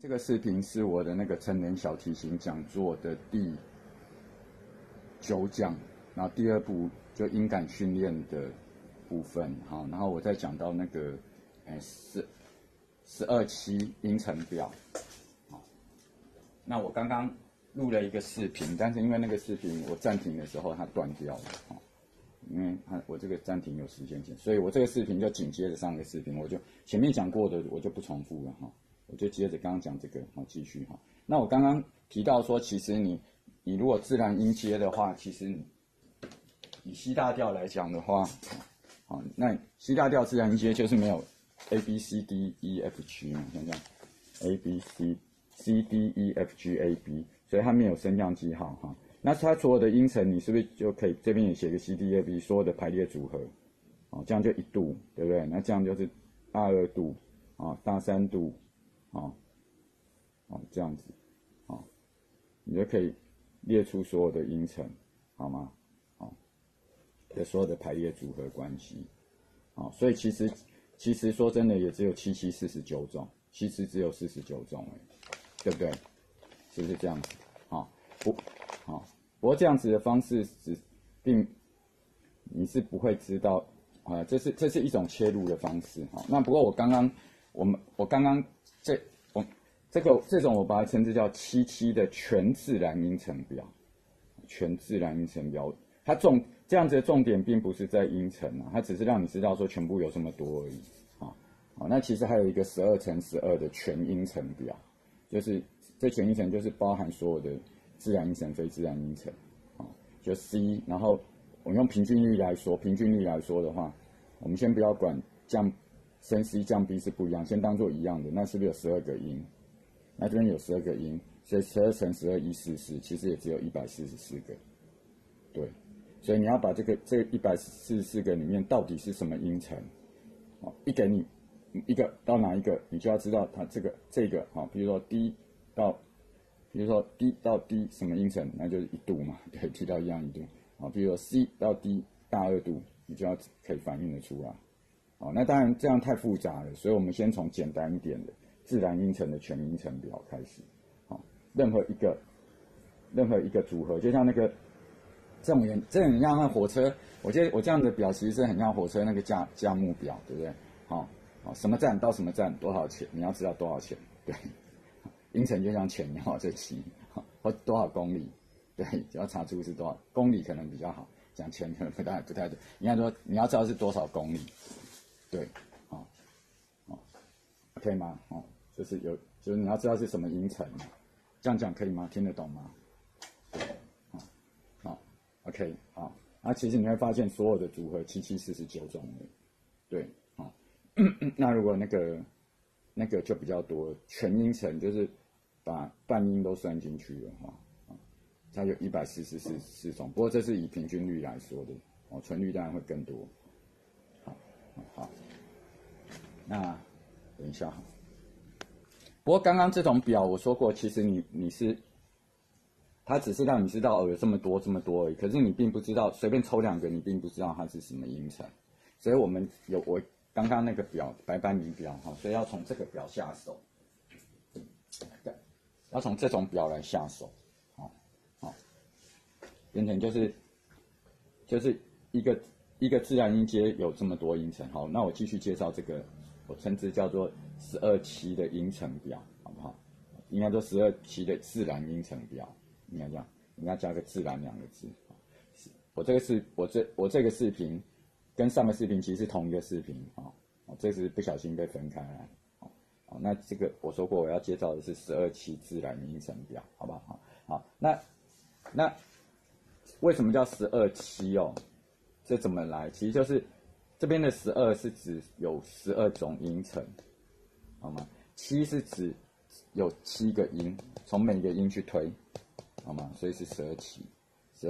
这个视频是我的那个成人小提琴讲座的第9讲，然后第2部就音感训练的部分，好，然后我再讲到那个12期音程表，好，那我刚刚录了一个视频，但是因为那个视频我暂停的时候它断掉了，好，因为我这个暂停有时间线，所以我这个视频就紧接着上个视频，我就前面讲过的我就不重复了哈。我就接着刚刚讲这个，好，继续哈。那我刚刚提到说，其实你如果自然音阶的话，其实以C大调来讲的话，好，那C大调自然音阶就是没有 A B C D E F G 嘛，像这样 A B C D E F G A B， 所以它没有升降记号哈。那它所有的音程，你是不是就可以这边也写个 C D A B， 所有的排列组合，哦，这样就1度，对不对？那这样就是大2度啊，大3度。这样子，你就可以列出所有的音程，好吗？的所有的排列组合关系，所以其实说真的，也只有7期49种，其实只有49种对不对？是不是这样子？不过这样子的方式你是不会知道，这是一种切入的方式，那不过我刚刚这种我把它称之叫7期的全自然音程表，全自然音程表，它这样子的重点并不是在音程它只是让你知道说全部有这么多而已，那其实还有一个12×12的全音程表，就是这全音程就是包含所有的自然音程、非自然音程，就 C， 然后我们用平均律来说的话，我们先不要管升 C 降 B 是不一样，先当做一样的，那是不是有12个音？那这边有12个音，所以12×12=144，其实也只有144个。对，所以你要把这144个里面到底是什么音程，一给你一个到哪一个，你就要知道它这个比如说 D 到 D 什么音程，那就是1度嘛，对，提到一样1度。比如说 C 到 D 大2度，你就要可以反映得出来。那当然这样太复杂了，所以我们先从简单一点的自然音程的全音程表开始。任何一个组合，就像那个这很像那火车，我觉得我这样的表其实是很像火车那个价目表，对不对？什么站到什么站多少钱，你要知道多少钱，对。音程就像钱一样，这期或多少公里，对，只要查出是多少公里可能比较好，讲钱可能不太对。应该说你要知道是多少公里，对，可以吗？就是你要知道是什么音程，这样讲可以吗？听得懂吗？OK， 好，其实你会发现所有的组合7期49种的，对，那如果那个就比较多，全音程就是把半音都算进去了它有144种，不过这是以平均率来说的，纯率当然会更多。好，那等一下不过刚刚这种表我说过，其实它只是让你知道有这么多而已，可是你并不知道，随便抽2个，你并不知道它是什么音程，所以我刚刚那个表白板仪表所以要从这个表下手，要从这种表来下手，变成就是一个自然音阶有这么多音程。好，那我继续介绍这个，我称之叫做12期的音程表，好不好？应该说12期的自然音程表，应该这样，应该加个自然2个字。我这个视频跟上个视频其实是同一个视频这是不小心被分开来。那这个我说过我要介绍的是12期自然音程表，好不好？好，那为什么叫12期这怎么来？其实就是这边的12是指有12种音程，好吗？7是指有7个音，从每个音去推，好吗？所以是12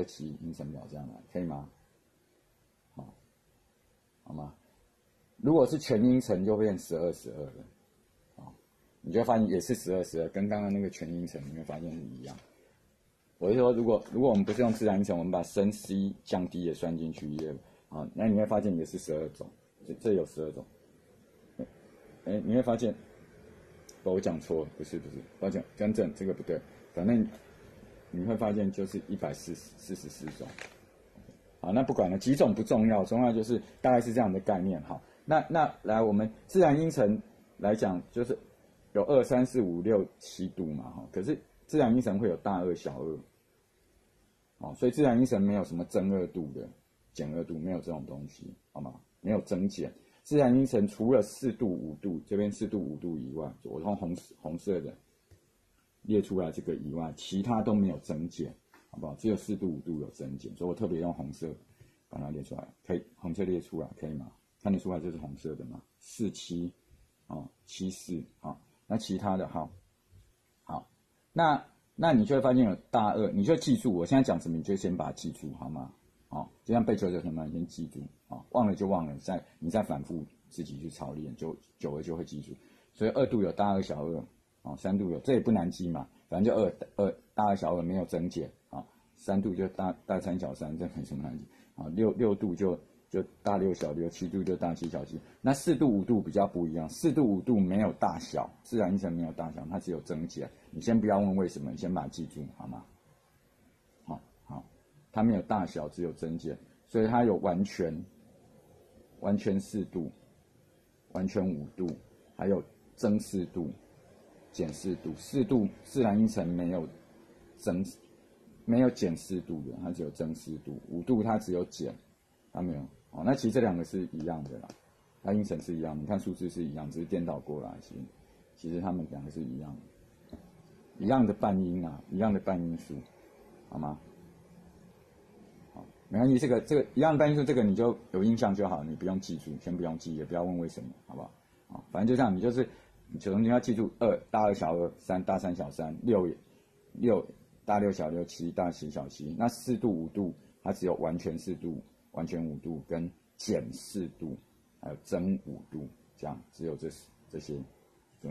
期音程表这样来，可以吗？好吗？如果是全音程就变12了，你就会发现也是12，跟刚刚那个全音程你会发现是一样。我是说，如果我们不是用自然音程，我们把升 C 降低也算进去那你会发现也是12种，这有12种。你会发现我讲错了，不是，抱歉，更正，这个不对。反正你会发现就是144种。好，那不管了，几种不重要，重要就是大概是这样的概念。好，那来我们自然音程来讲，就是有2、3、4、5、6、7度嘛，哈。可是自然音程会有大2、小2，哦，所以自然音程没有什么增2度的、减2度，没有这种东西，好吗？没有增减。自然音程除了4度、5度，这边4度、5度以外，我用红色的列出来这个以外，其他都没有增减。好不好？只有4度、5度有增减，所以我特别用红色把它列出来，可以红色列出来，可以吗？看得出来这是红色的吗？4、7，哦，7、4，好，那其他的好，那你就会发现有大2，你就记住我现在讲什么，你就先把它记住，好吗？哦，就像背九九什么，你先记住，哦，忘了就忘了，你再反复自己去操练，久了就会记住。所以2度有大2、小2，哦，3度有，这也不难记嘛，反正就大2、小2没有增减。3度就大3、小3，这没什么难记。啊，6度就大6、小6，7度就大7、小7。那4度、5度比较不一样，4度、5度没有大小，自然音程没有大小，它只有增减。你先不要问为什么，你先把它记住，好吗？好，它没有大小，只有增减，所以它有完全4度、完全5度，还有增4度、减4度。4度自然音程没有减4度的，它只有增4度。5度它只有减，它没有。哦，那其实这两个是一样的啦，它音程是一样，你看数字是一样，只是颠倒过来。其实它们两个是一样的，一样的半音啊，一样的半音数，好吗？好，没关系，这个一样的半音数，这个你就有印象就好，你不用记住，先不用记，也不要问为什么，好不好？好，反正就这样，你要记住大2、小2，3大3、小3，6大6、小6，7大7、小7。那4度、5度，它只有完全4度、完全5度跟减4度，还有增5度，这样只有这些。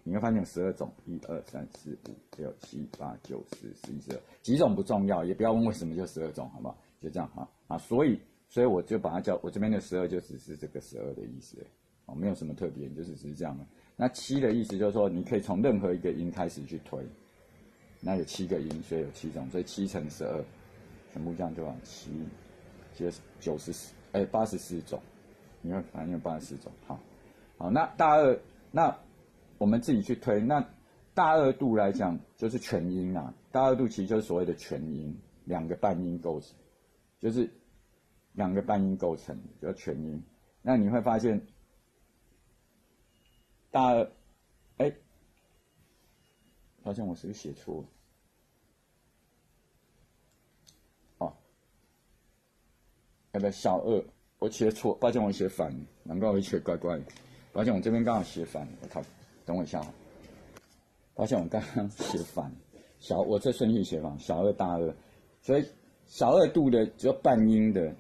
你会发现有12种，1、2、3、4、5、6、7、8、9、10、11、12，几种不重要，也不要问为什么就12种，好不好？就这样啊。所以我就把它叫我这边的12就只是这个12的意思，哦，没有什么特别，就是只是这样的。那7的意思就是说，你可以从任何一个音开始去推。那有7个音，所以有7种，所以7乘12，全部这样就好，7接84种，你会发现有84种。好，那大2，那我们自己去推。那大2度来讲，就是全音啊。大2度其实就是所谓的全音，2个半音构成，就是2个半音构成，叫全音。那你会发现大2，好像我是不是写错了？小2，我写错，抱歉，我写反了，难怪我写怪怪的。抱歉，我这边刚好写反了，我靠，等我一下。抱歉，我刚刚写反了，我这顺序写反，小2大2，所以小2度的只有半音的，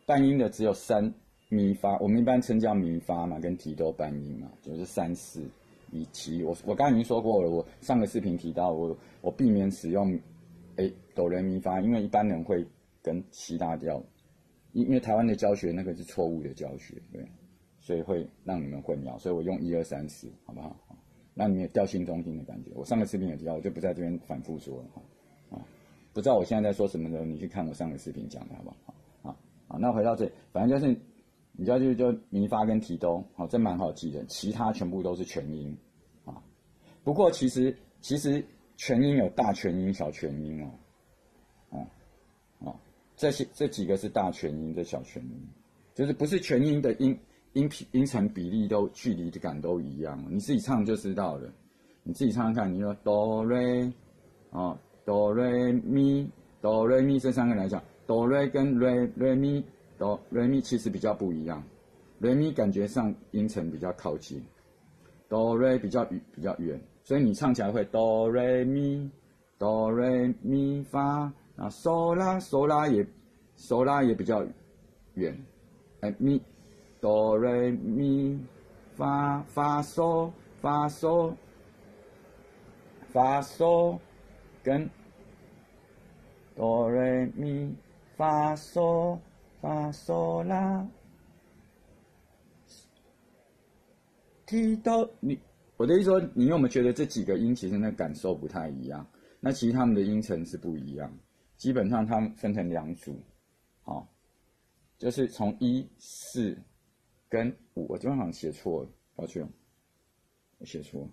半音的只有3咪发，我们一般称叫咪发嘛，跟提哆半音嘛，就是3、4、1、7。我刚刚已经说过了，我上个视频提到我避免使用哆来咪发，因为一般人会跟7大调，因为台湾的教学那个是错误的教学，对，所以会让你们混淆，所以我用1、2、3、4，好不好？让你们有调性中心的感觉。我上个视频有提到，我就不在这边反复说了。不知道我现在在说什么的，你去看我上个视频讲的好不好？好，那回到这里，反正就是你就要记就咪发跟提哆，好，这蛮好记的，其他全部都是全音啊。不过其实全音有大全音、小全音这几个是大全音，这小全音，就是不是全音的音程比例都距离感都一样，你自己唱就知道了。你自己唱唱看，你说哆瑞哆瑞咪哆瑞咪这3个来讲，哆瑞跟瑞咪哆瑞咪其实比较不一样，瑞咪感觉上音程比较靠近，哆瑞比较远，所以你唱起来会哆瑞咪发，那嗦拉也比较远，咪哆瑞咪发嗦跟哆瑞咪发嗦拉提哆，我的意思说，你有没有觉得这几个音其实那感受不太一样？那其实它们的音程是不一样，基本上它们分成2组，好，就是从1、4跟5，我这边好像写错了，抱歉，我写错了。